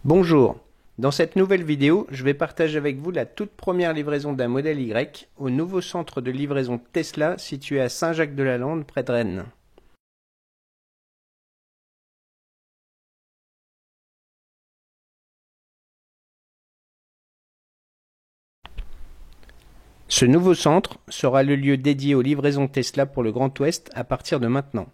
Bonjour, dans cette nouvelle vidéo, je vais partager avec vous la toute première livraison d'un modèle Y au nouveau centre de livraison Tesla situé à Saint-Jacques-de-la-Lande près de Rennes. Ce nouveau centre sera le lieu dédié aux livraisons Tesla pour le Grand Ouest à partir de maintenant.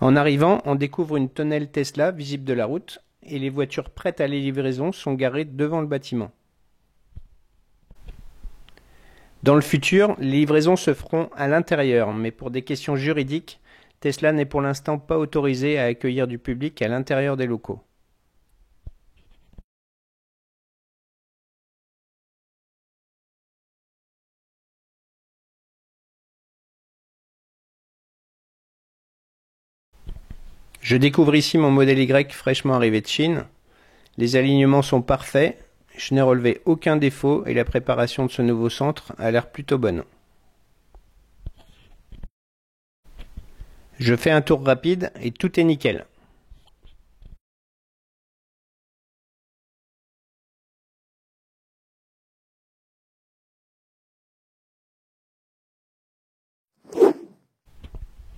En arrivant, on découvre une tonnelle Tesla visible de la route et les voitures prêtes à la livraison sont garées devant le bâtiment. Dans le futur, les livraisons se feront à l'intérieur, mais pour des questions juridiques, Tesla n'est pour l'instant pas autorisé à accueillir du public à l'intérieur des locaux. Je découvre ici mon modèle Y fraîchement arrivé de Chine. Les alignements sont parfaits, je n'ai relevé aucun défaut et la préparation de ce nouveau centre a l'air plutôt bonne. Je fais un tour rapide et tout est nickel.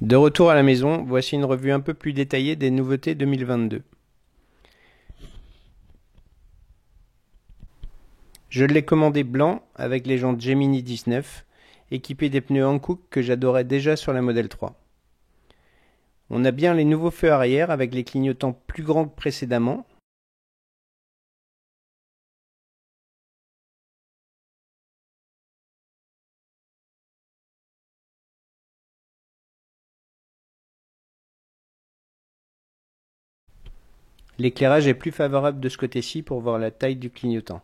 De retour à la maison, voici une revue un peu plus détaillée des nouveautés 2022. Je l'ai commandé blanc avec les jantes Gemini 19, équipé des pneus Hankook que j'adorais déjà sur la Model 3. On a bien les nouveaux feux arrière avec les clignotants plus grands que précédemment. L'éclairage est plus favorable de ce côté-ci pour voir la taille du clignotant.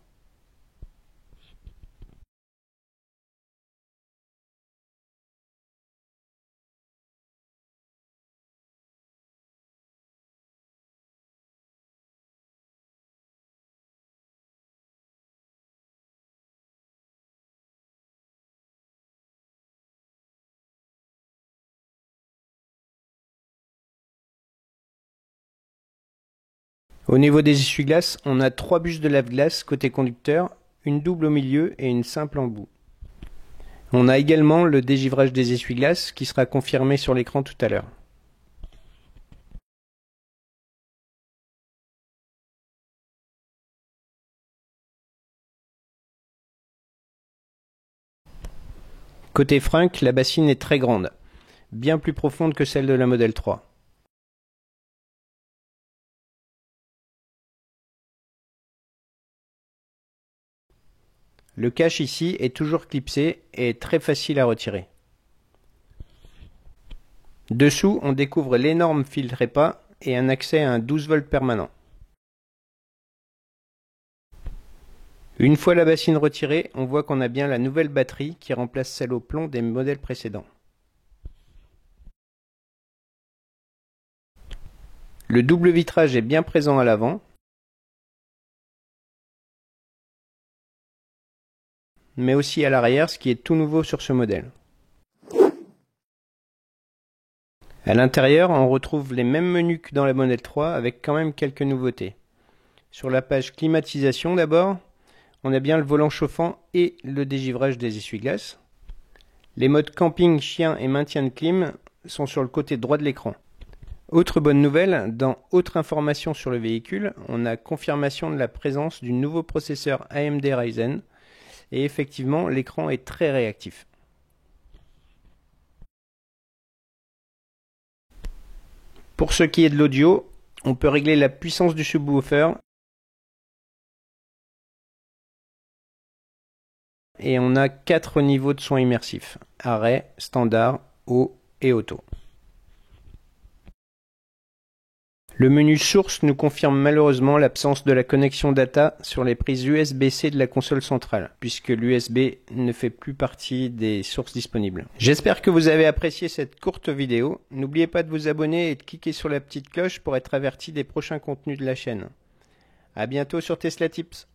Au niveau des essuie-glaces, on a 3 bûches de lave-glace côté conducteur, une double au milieu et une simple en bout. On a également le dégivrage des essuie-glaces qui sera confirmé sur l'écran tout à l'heure. Côté frunk, la bassine est très grande, bien plus profonde que celle de la Model 3. Le cache ici est toujours clipsé et est très facile à retirer. Dessous, on découvre l'énorme filtre EPA et un accès à un 12 volts permanent. Une fois la bassine retirée, on voit qu'on a bien la nouvelle batterie qui remplace celle au plomb des modèles précédents. Le double vitrage est bien présent à l'avant, mais aussi à l'arrière, ce qui est tout nouveau sur ce modèle. À l'intérieur, on retrouve les mêmes menus que dans la Model 3 avec quand même quelques nouveautés. Sur la page climatisation d'abord, on a bien le volant chauffant et le dégivrage des essuie-glaces. Les modes camping, chien et maintien de clim sont sur le côté droit de l'écran. Autre bonne nouvelle, dans Autre information sur le véhicule, on a confirmation de la présence du nouveau processeur AMD Ryzen et effectivement l'écran est très réactif. Pour ce qui est de l'audio, on peut régler la puissance du subwoofer et on a 4 niveaux de son immersif, arrêt, standard, haut et auto. Le menu source nous confirme malheureusement l'absence de la connexion data sur les prises USB-C de la console centrale, puisque l'USB ne fait plus partie des sources disponibles. J'espère que vous avez apprécié cette courte vidéo. N'oubliez pas de vous abonner et de cliquer sur la petite cloche pour être averti des prochains contenus de la chaîne. À bientôt sur Tesla Tips.